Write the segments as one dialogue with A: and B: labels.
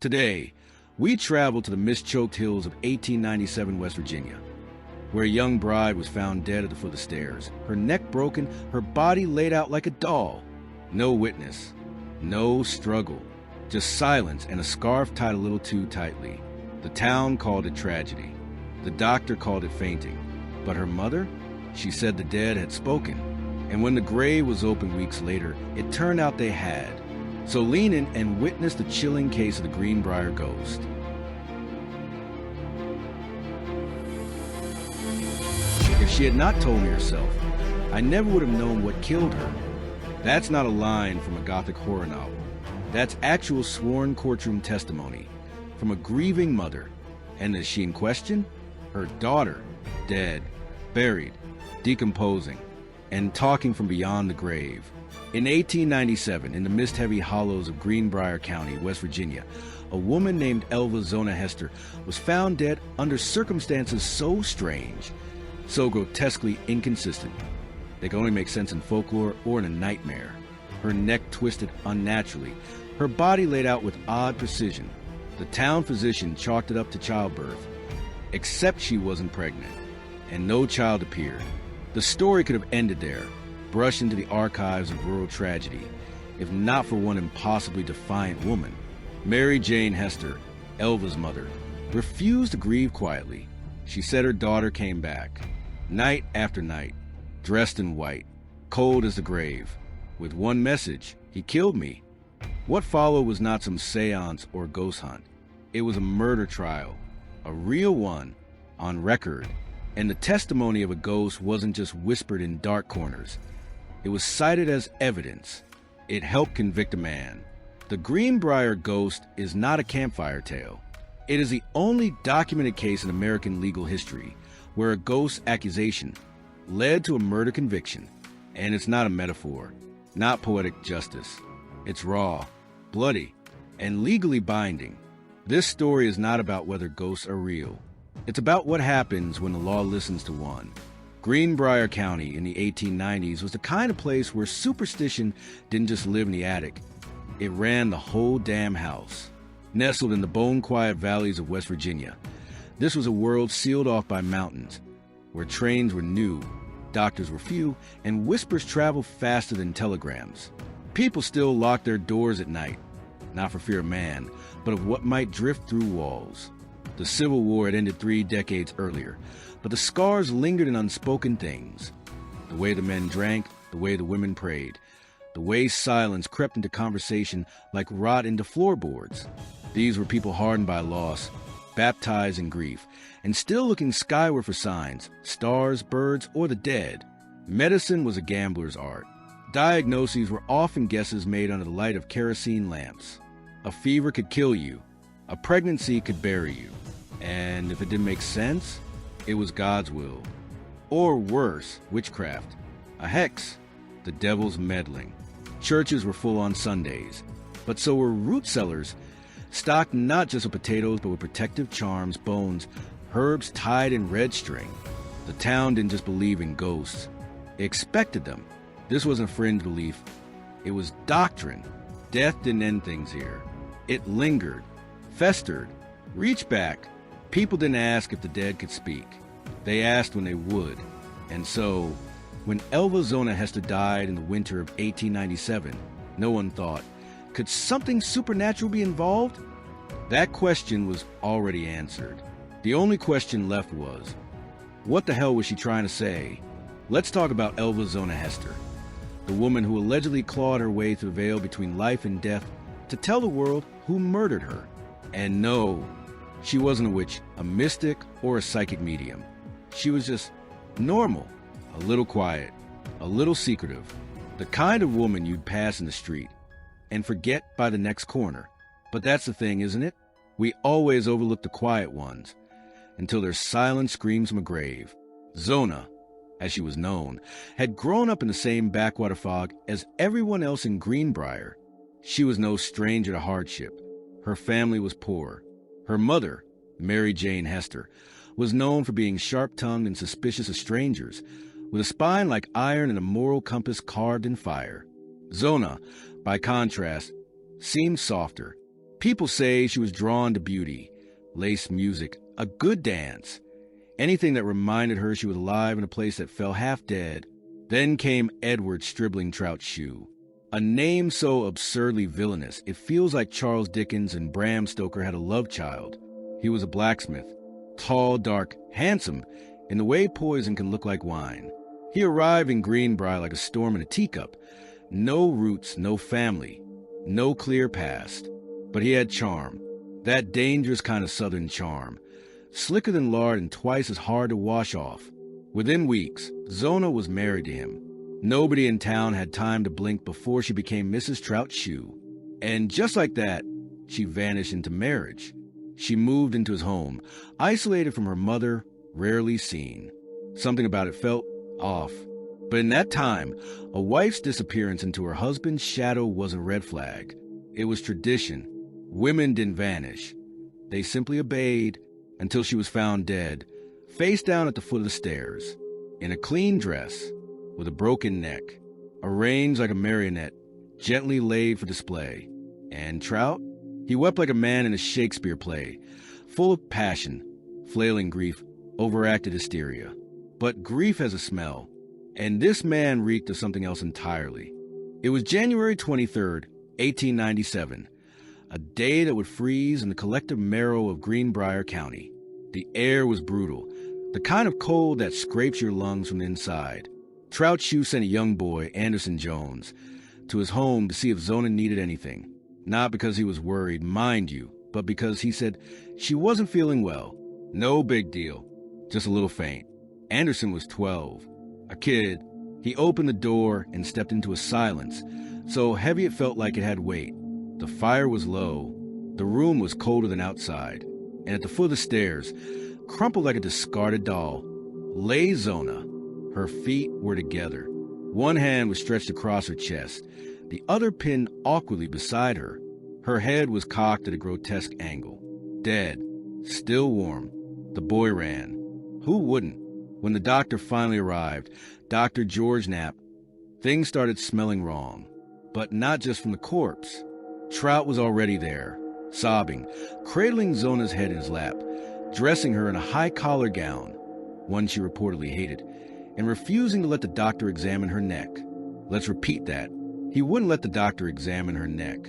A: Today, we travel to the mist-choked hills of 1897 West Virginia, where a young bride was found dead at the foot of the stairs, her neck broken, her body laid out like a doll. No witness, no struggle, just silence and a scarf tied a little too tightly. The town called it tragedy. The doctor called it fainting. But her mother? She said the dead had spoken. And when the grave was opened weeks later, it turned out they had. So lean in and witness the chilling case of the Greenbrier Ghost. If she had not told me herself, I never would have known what killed her. That's not a line from a Gothic horror novel. That's actual sworn courtroom testimony from a grieving mother. And is she in question? Her daughter, dead, buried, decomposing, and talking from beyond the grave. In 1897, in the mist-heavy hollows of Greenbrier County, West Virginia, a woman named Elva Zona Heaster was found dead under circumstances so strange, so grotesquely inconsistent, they can only make sense in folklore or in a nightmare. Her neck twisted unnaturally, her body laid out with odd precision. The town physician chalked it up to childbirth, except she wasn't pregnant, and no child appeared. The story could have ended there, brushed into the archives of rural tragedy, if not for one impossibly defiant woman. Mary Jane Hester, Elva's mother, refused to grieve quietly. She said her daughter came back, night after night, dressed in white, cold as the grave, with one message: he killed me. What followed was not some seance or ghost hunt. It was a murder trial, a real one, on record. And the testimony of a ghost wasn't just whispered in dark corners. It was cited as evidence. It helped convict a man. The Greenbrier Ghost is not a campfire tale. It is the only documented case in American legal history where a ghost accusation led to a murder conviction. And it's not a metaphor, not poetic justice. It's raw, bloody, and legally binding. This story is not about whether ghosts are real. It's about what happens when the law listens to one. Greenbrier County in the 1890s was the kind of place where superstition didn't just live in the attic. It ran the whole damn house. Nestled in the bone-quiet valleys of West Virginia, this was a world sealed off by mountains, where trains were new, doctors were few, and whispers traveled faster than telegrams. People still locked their doors at night, not for fear of man, but of what might drift through walls. The Civil War had ended 3 decades earlier, but the scars lingered in unspoken things. The way the men drank, the way the women prayed, the way silence crept into conversation like rot into floorboards. These were people hardened by loss, baptized in grief, and still looking skyward for signs, stars, birds, or the dead. Medicine was a gambler's art. Diagnoses were often guesses made under the light of kerosene lamps. A fever could kill you. A pregnancy could bury you. And if it didn't make sense, it was God's will. Or worse, witchcraft. A hex, the devil's meddling. Churches were full on Sundays, but so were root cellars, stocked not just with potatoes, but with protective charms, bones, herbs tied in red string. The town didn't just believe in ghosts. It expected them. This wasn't fringe belief. It was doctrine. Death didn't end things here. It lingered, festered, reached back. People didn't ask if the dead could speak. They asked when they would. And so, when Elva Zona Heaster died in the winter of 1897, no one thought, could something supernatural be involved? That question was already answered. The only question left was, what the hell was she trying to say? Let's talk about Elva Zona Heaster, the woman who allegedly clawed her way through the veil between life and death to tell the world who murdered her. And no, she wasn't a witch, a mystic, or a psychic medium. She was just normal, a little quiet, a little secretive, the kind of woman you'd pass in the street and forget by the next corner. But that's the thing, isn't it? We always overlook the quiet ones until their silent screams from a grave. Zona, as she was known, had grown up in the same backwater fog as everyone else in Greenbrier. She was no stranger to hardship. Her family was poor. Her mother, Mary Jane Hester, was known for being sharp-tongued and suspicious of strangers, with a spine like iron and a moral compass carved in fire. Zona, by contrast, seemed softer, People say she was drawn to beauty, lace music, a good dance, anything that reminded her she was alive in a place that fell half dead. Then came Edward Stribling Trout Shue, a name so absurdly villainous it feels like Charles Dickens and Bram Stoker had a love child. He was a blacksmith, tall, dark, handsome, in the way poison can look like wine. He arrived in Greenbrier like a storm in a teacup. No roots, no family, no clear past. But he had charm, that dangerous kind of southern charm, slicker than lard and twice as hard to wash off. Within weeks, Zona was married to him. Nobody in town had time to blink before she became Mrs. Trout Shue. And just like that, she vanished into marriage. She moved into his home, isolated from her mother, rarely seen. Something about it felt off. But in that time, a wife's disappearance into her husband's shadow was a red flag. It was tradition. Women didn't vanish. They simply obeyed until she was found dead, face down at the foot of the stairs, in a clean dress, with a broken neck, arranged like a marionette, gently laid for display. And Trout? He wept like a man in a Shakespeare play, full of passion, flailing grief, overacted hysteria. But grief has a smell, and this man reeked of something else entirely. It was January 23rd, 1897, a day that would freeze in the collective marrow of Greenbrier County. The air was brutal, the kind of cold that scrapes your lungs from the inside. Trout Shue sent a young boy, Anderson Jones, to his home to see if Zona needed anything. Not because he was worried, mind you, but because he said she wasn't feeling well. No big deal, just a little faint. Anderson was 12. A kid. He opened the door and stepped into a silence, so heavy it felt like it had weight. The fire was low. The room was colder than outside. And at the foot of the stairs, crumpled like a discarded doll, lay Zona. Her feet were together. One hand was stretched across her chest, the other pinned awkwardly beside her. Her head was cocked at a grotesque angle. Dead. Still warm. The boy ran. Who wouldn't? When the doctor finally arrived, Dr. George Knapp, things started smelling wrong. But not just from the corpse. Trout was already there, sobbing, cradling Zona's head in his lap, dressing her in a high-collar gown, one she reportedly hated, and refusing to let the doctor examine her neck. Let's repeat that. He wouldn't let the doctor examine her neck.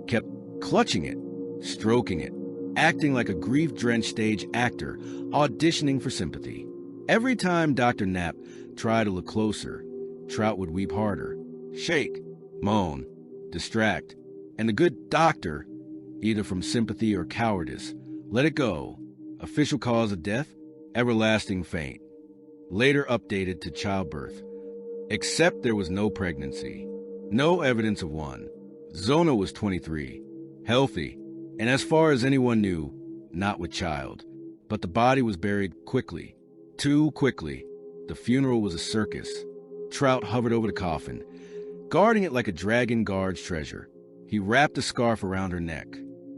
A: Kept clutching it, stroking it, acting like a grief-drenched stage actor, auditioning for sympathy. Every time Dr. Knapp tried to look closer, Trout would weep harder, shake, moan, distract, and the good doctor, either from sympathy or cowardice, let it go. Official cause of death, everlasting faint. Later updated to childbirth. Except there was no pregnancy. No evidence of one. Zona was 23, healthy, and as far as anyone knew, not with child. But the body was buried quickly. Too quickly. The funeral was a circus. Trout hovered over the coffin, guarding it like a dragon guards treasure. He wrapped a scarf around her neck,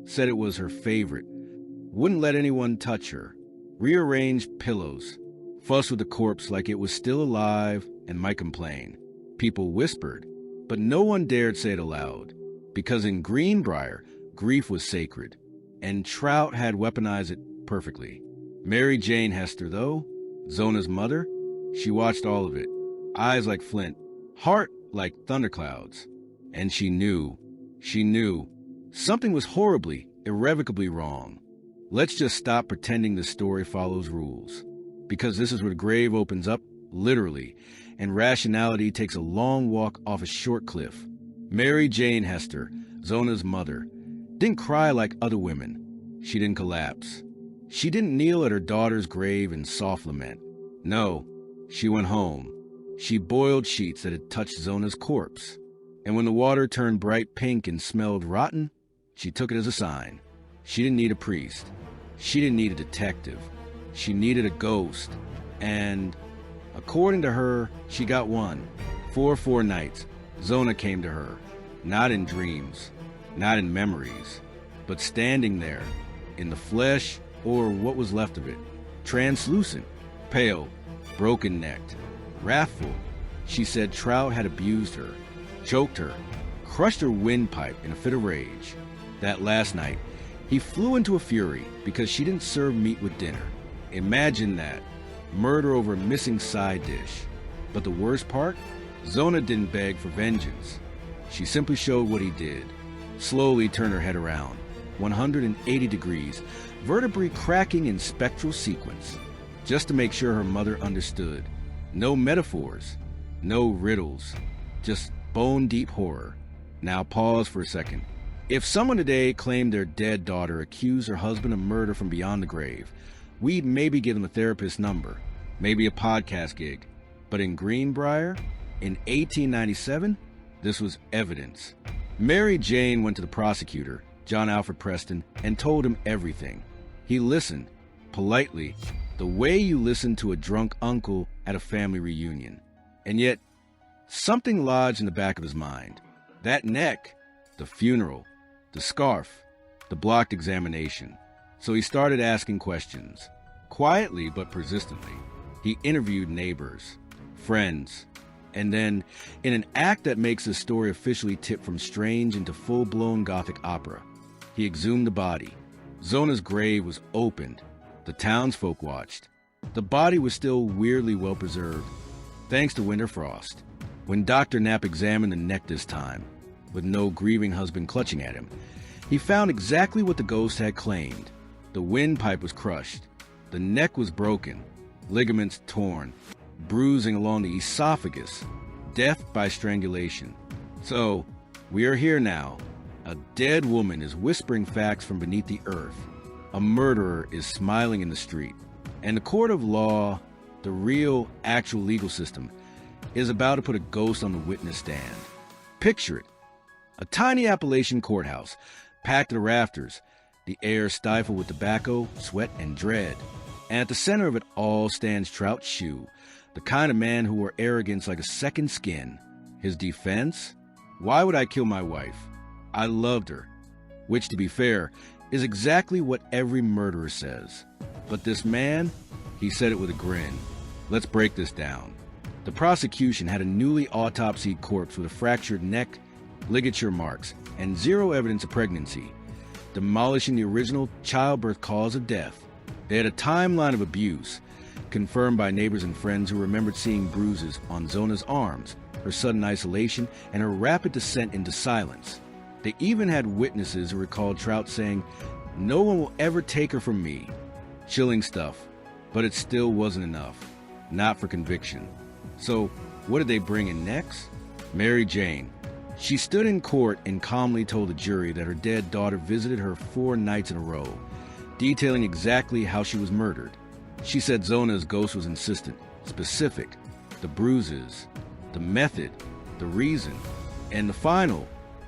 A: said it was her favorite, wouldn't let anyone touch her, rearranged pillows, fussed with the corpse like it was still alive and might complain. People whispered, but no one dared say it aloud, because in Greenbrier, grief was sacred, and Trout had weaponized it perfectly. Mary Jane Hester, though, Zona's mother, she watched all of it, eyes like flint, heart like thunderclouds, and she knew something was horribly, irrevocably wrong. Let's just stop pretending the story follows rules, because this is where the grave opens up, literally, and rationality takes a long walk off a short cliff. Mary Jane Hester, Zona's mother, didn't cry like other women. She didn't collapse. She didn't kneel at her daughter's grave in soft lament. No, she went home. She boiled sheets that had touched Zona's corpse. And when the water turned bright pink and smelled rotten, she took it as a sign. She didn't need a priest. She didn't need a detective. She needed a ghost. And, according to her, she got one. For 4 nights, Zona came to her. Not in dreams, not in memories, but standing there, in the flesh or what was left of it. Translucent, pale, broken-necked, wrathful. She said Trout had abused her, choked her, crushed her windpipe in a fit of rage. That last night, he flew into a fury because she didn't serve meat with dinner. Imagine that. Murder over a missing side dish. But the worst part? Zona didn't beg for vengeance. She simply showed what he did. Slowly turned her head around, 180 degrees, vertebrae cracking in spectral sequence, just to make sure her mother understood. No metaphors, no riddles, just bone-deep horror. Now pause for a second. If someone today claimed their dead daughter accused her husband of murder from beyond the grave, we'd maybe give them a therapist's number, maybe a podcast gig. But in Greenbrier, in 1897, this was evidence. Mary Jane went to the prosecutor, John Alfred Preston, and told him everything. He listened, politely, the way you listen to a drunk uncle at a family reunion. And yet, something lodged in the back of his mind. That neck, the funeral, the scarf, the blocked examination. So he started asking questions. Quietly but persistently, he interviewed neighbors, friends, and then, in an act that makes the story officially tip from strange into full-blown Gothic opera, he exhumed the body. Zona's grave was opened. The townsfolk watched. The body was still weirdly well-preserved, thanks to winter frost. When Dr. Knapp examined the neck this time, with no grieving husband clutching at him, he found exactly what the ghost had claimed. The windpipe was crushed. The neck was broken, ligaments torn, bruising along the esophagus, death by strangulation. So, we are here now. A dead woman is whispering facts from beneath the earth. A murderer is smiling in the street. And the court of law, the real, actual legal system, is about to put a ghost on the witness stand. Picture it. A tiny Appalachian courthouse, packed to the rafters, the air stifled with tobacco, sweat, and dread. And at the center of it all stands Trout Shue, the kind of man who wore arrogance like a second skin. His defense? Why would I kill my wife? I loved her. Which, to be fair, is exactly what every murderer says. But this man, he said it with a grin. Let's break this down. The prosecution had a newly autopsied corpse with a fractured neck, ligature marks, and zero evidence of pregnancy, demolishing the original childbirth cause of death. They had a timeline of abuse, confirmed by neighbors and friends who remembered seeing bruises on Zona's arms, her sudden isolation, and her rapid descent into silence. They even had witnesses who recalled Trout saying, "No one will ever take her from me." Chilling stuff, but it still wasn't enough. Not for conviction. So, what did they bring in next? Mary Jane. She stood in court and calmly told the jury that her dead daughter visited her 4 nights in a row, detailing exactly how she was murdered. She said Zona's ghost was insistent, specific, the bruises, the method, the reason, and the final,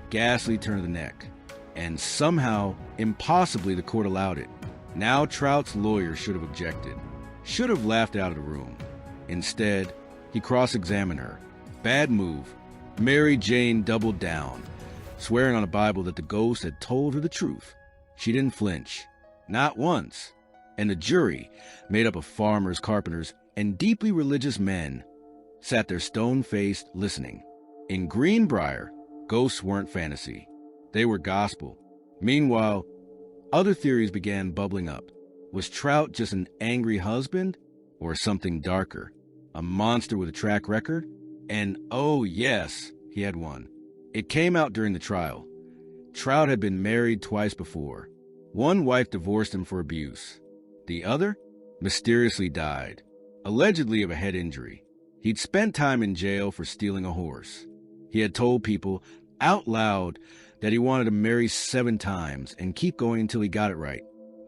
A: ghastly turn of the neck. And somehow, impossibly, the court allowed it. Now Trout's lawyer should have objected, should have laughed out of the room. Instead, he cross-examined her. Bad move. Mary Jane doubled down, swearing on a Bible that the ghost had told her the truth. She didn't flinch. Not once. And the jury, made up of farmers, carpenters, and deeply religious men, sat there stone-faced, listening. In Greenbrier, ghosts weren't fantasy. They were gospel. Meanwhile, other theories began bubbling up. Was Trout just an angry husband, or something darker? A monster with a track record? And oh yes, he had one. It came out during the trial. Trout had been married twice before. One wife divorced him for abuse. The other mysteriously died, allegedly of a head injury. He'd spent time in jail for stealing a horse. He had told people out loud that he wanted to marry 7 times and keep going until he got it right.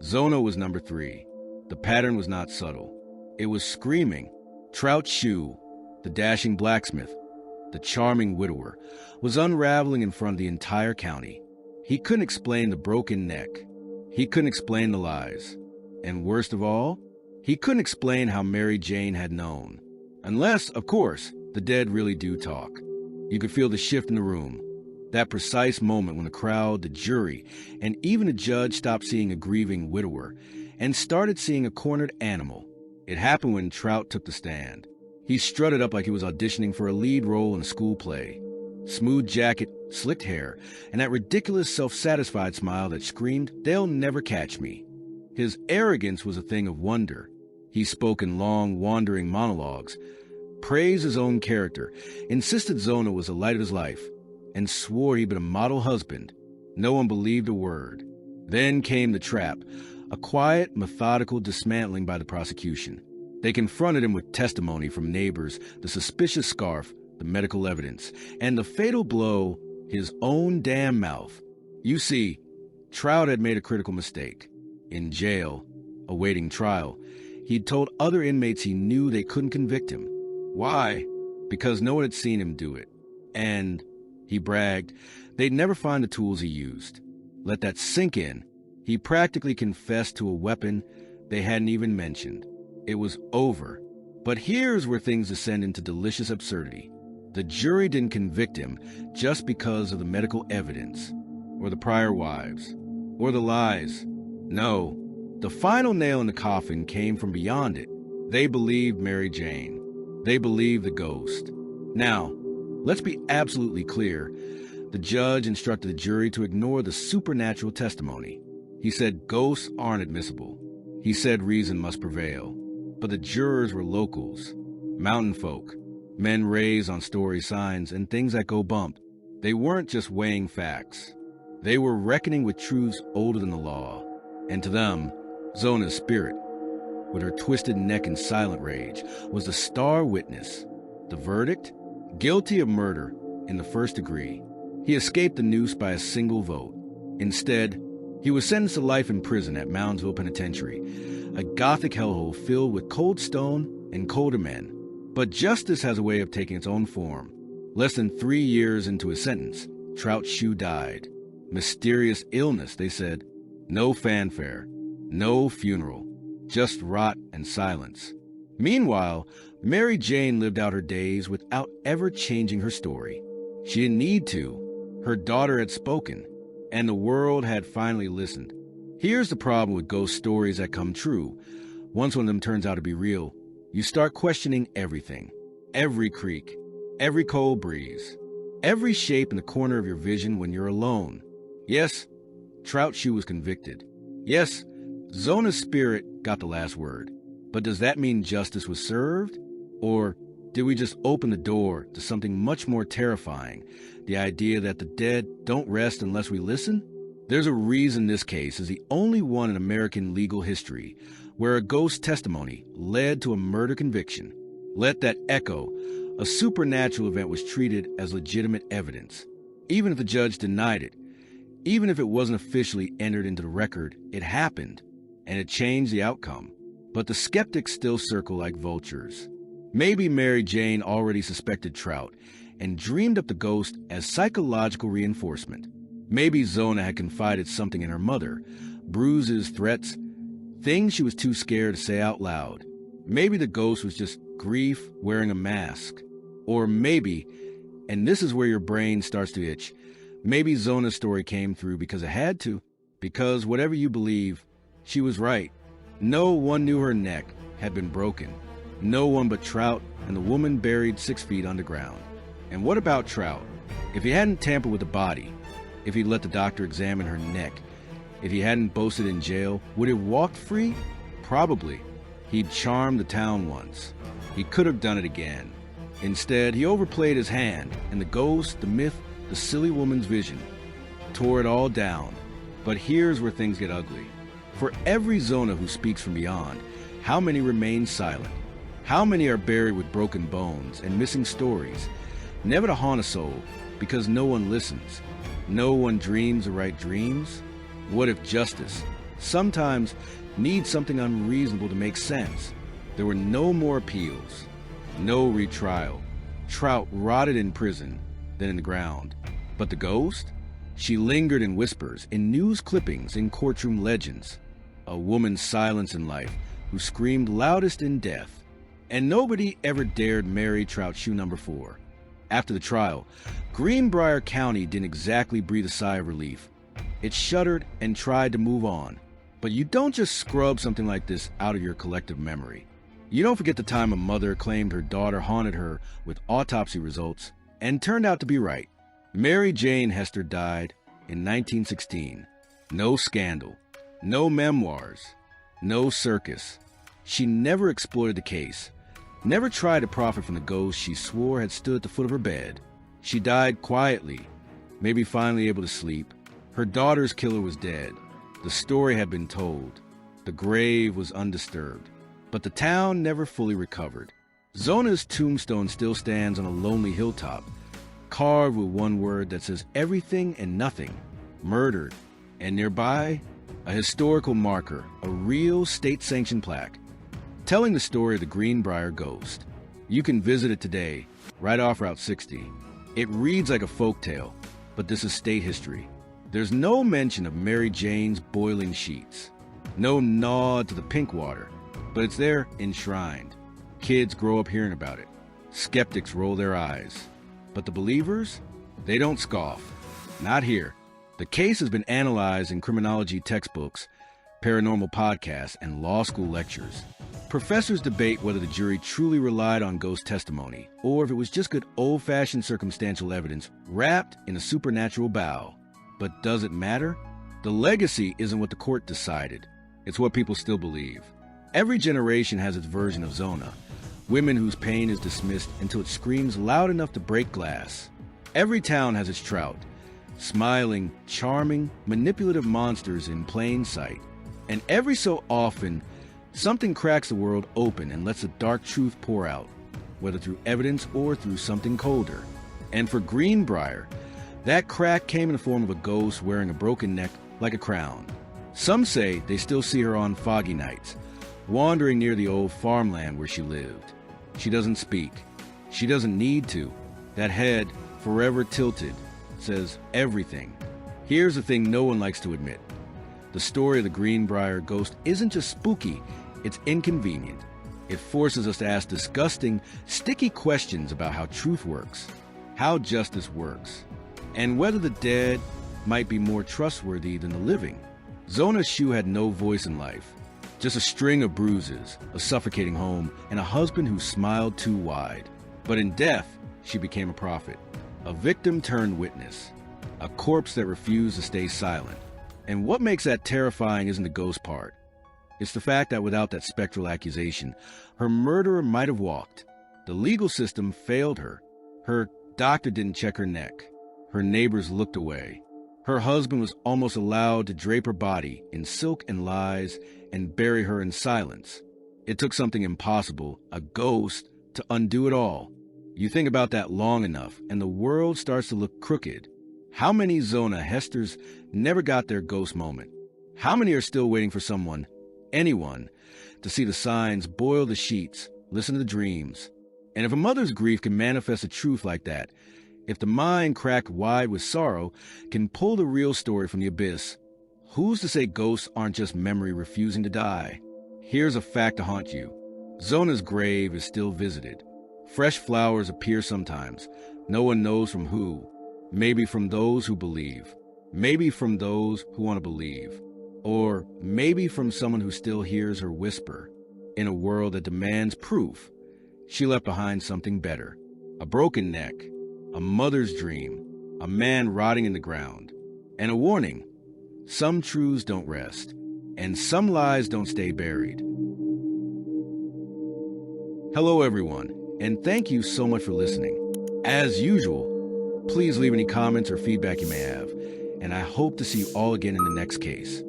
A: Zona was number 3. The pattern was not subtle. It was screaming. Trout Shue, the dashing blacksmith, the charming widower, was unraveling in front of the entire county. He couldn't explain the broken neck. He couldn't explain the lies. And worst of all, he couldn't explain how Mary Jane had known. Unless, of course, the dead really do talk. You could feel the shift in the room. That precise moment when the crowd, the jury, and even the judge stopped seeing a grieving widower and started seeing a cornered animal. It happened when Trout took the stand. He strutted up like he was auditioning for a lead role in a school play. Smooth jacket slicked hair, and that ridiculous self-satisfied smile that screamed, "They'll never catch me." His arrogance was a thing of wonder. He spoke in long, wandering monologues, praised his own character, insisted Zona was the light of his life, and swore he'd been a model husband. No one believed a word. Then came the trap, a quiet, methodical dismantling by the prosecution. They confronted him with testimony from neighbors, the suspicious scarf, the medical evidence, and the fatal blow, his own damn mouth. You see, Trout had made a critical mistake. In jail, awaiting trial, he'd told other inmates he knew they couldn't convict him. Why? Because no one had seen him do it. And, he bragged, they'd never find the tools he used. Let that sink in. He practically confessed to a weapon they hadn't even mentioned. It was over. But here's where things descend into delicious absurdity. The jury didn't convict him just because of the medical evidence, or the prior wives, or the lies. No, the final nail in the coffin came from beyond it. They believed Mary Jane. They believed the ghost. Now, let's be absolutely clear. The judge instructed the jury to ignore the supernatural testimony. He said ghosts aren't admissible. He said reason must prevail. But the jurors were locals, mountain folk, men raised on story signs and things that go bump. They weren't just weighing facts. They were reckoning with truths older than the law. And to them, Zona's spirit, with her twisted neck in silent rage, was the star witness. The verdict? Guilty of murder in the first degree. He escaped the noose by a single vote. Instead, he was sentenced to life in prison at Moundsville Penitentiary, a Gothic hellhole filled with cold stone and colder men. But justice has a way of taking its own form. Less than 3 years into his sentence, Trout Shue died. Mysterious illness, they said. No fanfare, no funeral, just rot and silence. Meanwhile, Mary Jane lived out her days without ever changing her story. She didn't need to. Her daughter had spoken, and the world had finally listened. Here's the problem with ghost stories that come true. Once one of them turns out to be real, you start questioning everything. Every creak, every cold breeze, every shape in the corner of your vision when you're alone. Yes, Trout Shue was convicted. Yes, Zona's spirit got the last word. But does that mean justice was served? Or did we just open the door to something much more terrifying? The idea that the dead don't rest unless we listen? There's a reason this case is the only one in American legal history where a ghost testimony led to a murder conviction. Let that echo. A supernatural event was treated as legitimate evidence. Even if the judge denied it, even if it wasn't officially entered into the record, it happened, and it changed the outcome. But the skeptics still circle like vultures. Maybe Mary Jane already suspected Trout and dreamed up the ghost as psychological reinforcement. Maybe Zona had confided something in her mother, bruises, threats, things she was too scared to say out loud. Maybe the ghost was just grief wearing a mask. Or maybe, and this is where your brain starts to itch, maybe Zona's story came through because it had to. Because whatever you believe, she was right. No one knew her neck had been broken. No one but Trout and the woman buried 6 feet underground. And what about Trout? If he hadn't tampered with the body, if he'd let the doctor examine her neck, if he hadn't boasted in jail, would he have walked free? Probably. He'd charmed the town once. He could have done it again. Instead, he overplayed his hand, and the ghost, the myth, the silly woman's vision tore it all down. But here's where things get ugly. For every Zona who speaks from beyond, how many remain silent? How many are buried with broken bones and missing stories, never to haunt a soul because no one listens? No one dreams the right dreams? What if justice sometimes needs something unreasonable to make sense? There were no more appeals, no retrial. Trout rotted in prison, then in the ground. But the ghost? She lingered in whispers, in news clippings, in courtroom legends. A woman's silence in life who screamed loudest in death. And nobody ever dared marry Trout Shue number 4. After the trial, Greenbrier County didn't exactly breathe a sigh of relief. It shuddered and tried to move on. But you don't just scrub something like this out of your collective memory. You don't forget the time a mother claimed her daughter haunted her with autopsy results and turned out to be right. Mary Jane Hester died in 1916. No scandal, no memoirs, no circus. She never exploited the case, never tried to profit from the ghost she swore had stood at the foot of her bed. She died quietly, maybe finally able to sleep. Her daughter's killer was dead. The story had been told. The grave was undisturbed. But the town never fully recovered. Zona's tombstone still stands on a lonely hilltop, carved with one word that says everything and nothing, murdered. And nearby, a historical marker, a real state-sanctioned plaque, telling the story of the Greenbrier Ghost. You can visit it today, right off Route 60. It reads like a folktale, but this is state history. There's no mention of Mary Jane's boiling sheets, no nod to the pink water, but it's there enshrined. Kids grow up hearing about it. Skeptics roll their eyes. But the believers, they don't scoff. Not here. The case has been analyzed in criminology textbooks, paranormal podcasts, and law school lectures. Professors debate whether the jury truly relied on ghost testimony, or if it was just good old-fashioned circumstantial evidence wrapped in a supernatural bow. But does it matter? The legacy isn't what the court decided. It's what people still believe. Every generation has its version of Zona, women whose pain is dismissed until it screams loud enough to break glass. Every town has its Trout, smiling, charming, manipulative monsters in plain sight. And every so often, something cracks the world open and lets the dark truth pour out, whether through evidence or through something colder. And for Greenbrier, that crack came in the form of a ghost wearing a broken neck like a crown. Some say they still see her on foggy nights, wandering near the old farmland where she lived. She doesn't speak. She doesn't need to. That head, forever tilted, says everything. Here's the thing no one likes to admit. The story of the Greenbrier Ghost isn't just spooky, it's inconvenient. It forces us to ask disgusting, sticky questions about how truth works, how justice works, and whether the dead might be more trustworthy than the living. Zona Shue had no voice in life, just a string of bruises, a suffocating home, and a husband who smiled too wide. But in death, she became a prophet, a victim turned witness, a corpse that refused to stay silent. And what makes that terrifying isn't the ghost part. It's the fact that without that spectral accusation, her murderer might have walked. The legal system failed her. Her doctor didn't check her neck. Her neighbors looked away. Her husband was almost allowed to drape her body in silk and lies and bury her in silence. It took something impossible, a ghost, to undo it all. You think about that long enough, and the world starts to look crooked. How many Zona Heasters never got their ghost moment? How many are still waiting for someone, anyone, to see the signs, boil the sheets, listen to the dreams? And if a mother's grief can manifest a truth like that, if the mind cracked wide with sorrow can pull the real story from the abyss, who's to say ghosts aren't just memory refusing to die? Here's a fact to haunt you. Zona's grave is still visited. Fresh flowers appear sometimes. No one knows from who. Maybe from those who believe. Maybe from those who want to believe. Or maybe from someone who still hears her whisper. In a world that demands proof, she left behind something better. A broken neck, a mother's dream, a man rotting in the ground, and a warning. Some truths don't rest, and some lies don't stay buried. Hello, everyone, and thank you so much for listening. As usual, please leave any comments or feedback you may have, and I hope to see you all again in the next case.